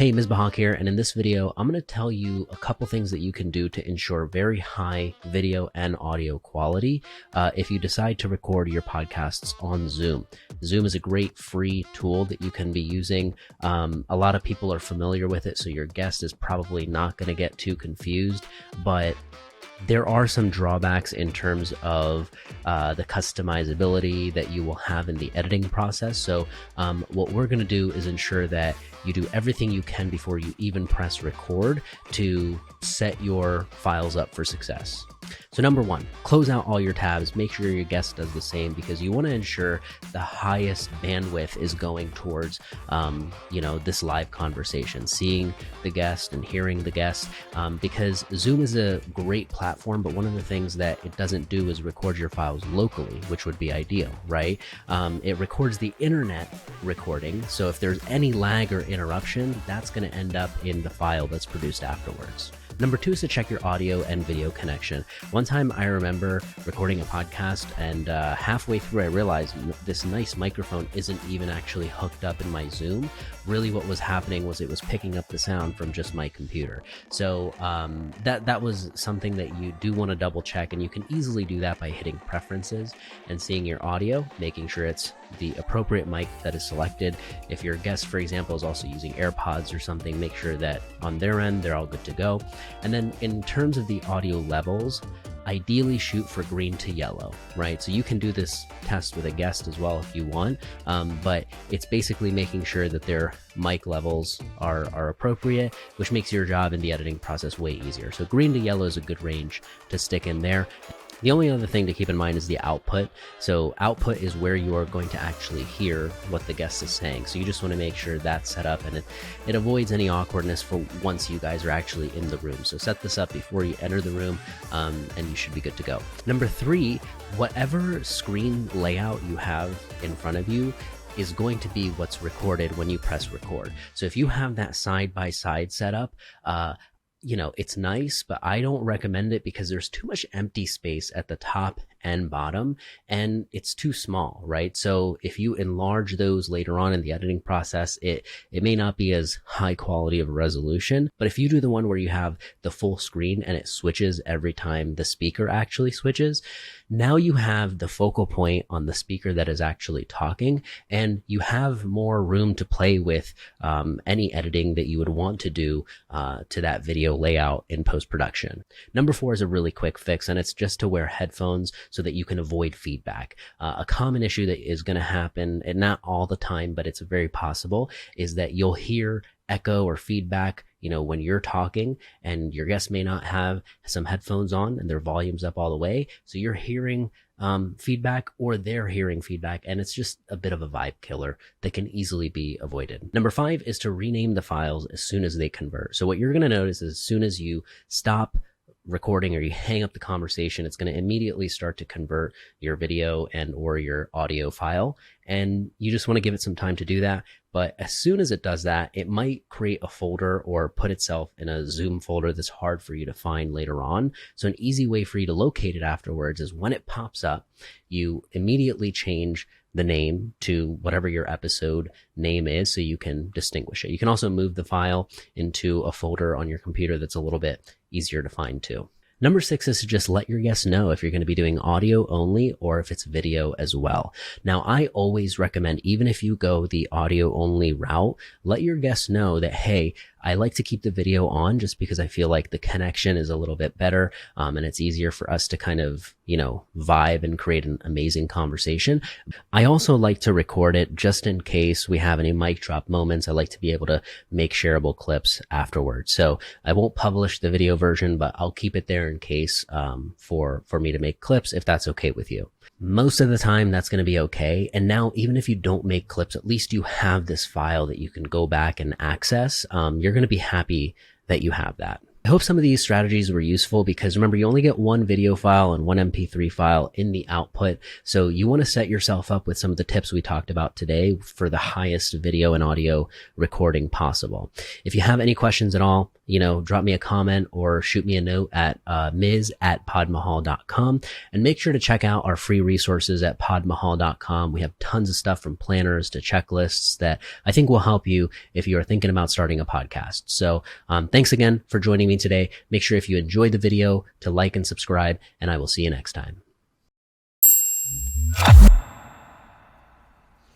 Hey, Ms. Bahak here, and in this video, I'm going to tell you a couple things that you can do to ensure very high video and audio quality if you decide to record your podcasts on Zoom. Zoom is a great free tool that you can be using. A lot of people are familiar with it, so your guest is probably not going to get too confused, but there are some drawbacks in terms of the customizability that you will have in the editing process. So what we're going to do is ensure that you do everything you can before you even press record to set your files up for success. So number one, close out all your tabs. Make sure your guest does the same, because you want to ensure the highest bandwidth is going towards, this live conversation, seeing the guest and hearing the guest, because Zoom is a great platform, but one of the things that it doesn't do is record your files locally, which would be ideal, right? It records the internet recording. So if there's any lag or interruption, that's going to end up in the file that's produced afterwards. Number two is to check your audio and video connection. One time I remember recording a podcast, and halfway through I realized this nice microphone isn't even actually hooked up in my Zoom. Really what was happening was it was picking up the sound from just my computer. So that was something that you do want to double check, and you can easily do that by hitting preferences and seeing your audio, making sure it's the appropriate mic that is selected. If your guest, for example, is also using AirPods or something, make sure that on their end they're all good to go. And then in terms of the audio levels, ideally shoot for green to yellow, right? So you can do this test with a guest as well if you want, but it's basically making sure that their mic levels are appropriate, which makes your job in the editing process way easier. So green to yellow is a good range to stick in there. The only other thing to keep in mind is the output. So output is where you are going to actually hear what the guest is saying. So you just want to make sure that's set up, and it avoids any awkwardness for once you guys are actually in the room. So set this up before you enter the room, and you should be good to go. Number three, whatever screen layout you have in front of you is going to be what's recorded when you press record. So if you have that side-by-side setup, it's nice, but I don't recommend it because there's too much empty space at the top and bottom, and it's too small, right? So if you enlarge those later on in the editing process, it may not be as high quality of a resolution. But if you do the one where you have the full screen and it switches every time the speaker actually switches, now you have the focal point on the speaker that is actually talking, and you have more room to play with any editing that you would want to do to that video layout in post-production. Number four is a really quick fix, and it's just to wear headphones so that you can avoid feedback. A common issue that is going to happen, and not all the time, but it's very possible, is that you'll hear echo or feedback when you're talking, and your guest may not have some headphones on and their volume's up all the way. So you're hearing feedback, or they're hearing feedback, and it's just a bit of a vibe killer that can easily be avoided. Number five is to rename the files as soon as they convert. So what you're going to notice is as soon as you stop recording or you hang up the conversation, it's going to immediately start to convert your video and or your audio file, and you just want to give it some time to do that. But as soon as it does that, it might create a folder or put itself in a Zoom folder that's hard for you to find later on. So an easy way for you to locate it afterwards is when it pops up, you immediately change the name to whatever your episode name is so you can distinguish it. You can also move the file into a folder on your computer that's a little bit easier to find too. Number six is to just let your guests know if you're going to be doing audio only or if it's video as well. Now, I always recommend, even if you go the audio only route, let your guests know that, hey, I like to keep the video on just because I feel like the connection is a little bit better, and it's easier for us to kind of, vibe and create an amazing conversation. I also like to record it just in case we have any mic drop moments. I like to be able to make shareable clips afterwards. So I won't publish the video version, but I'll keep it there in case for me to make clips, if that's okay with you. Most of the time that's going to be okay. And now, even if you don't make clips, at least you have this file that you can go back and access. You're going to be happy that you have that. I hope some of these strategies were useful because remember, you only get one video file and one MP3 file in the output. So you want to set yourself up with some of the tips we talked about today for the highest video and audio recording possible. If you have any questions at all, drop me a comment or shoot me a note at miz@podmahal.com, and make sure to check out our free resources at podmahal.com. We have tons of stuff from planners to checklists that I think will help you if you are thinking about starting a podcast. So thanks again for joining me today. Make sure if you enjoyed the video to like and subscribe, and I will see you next time.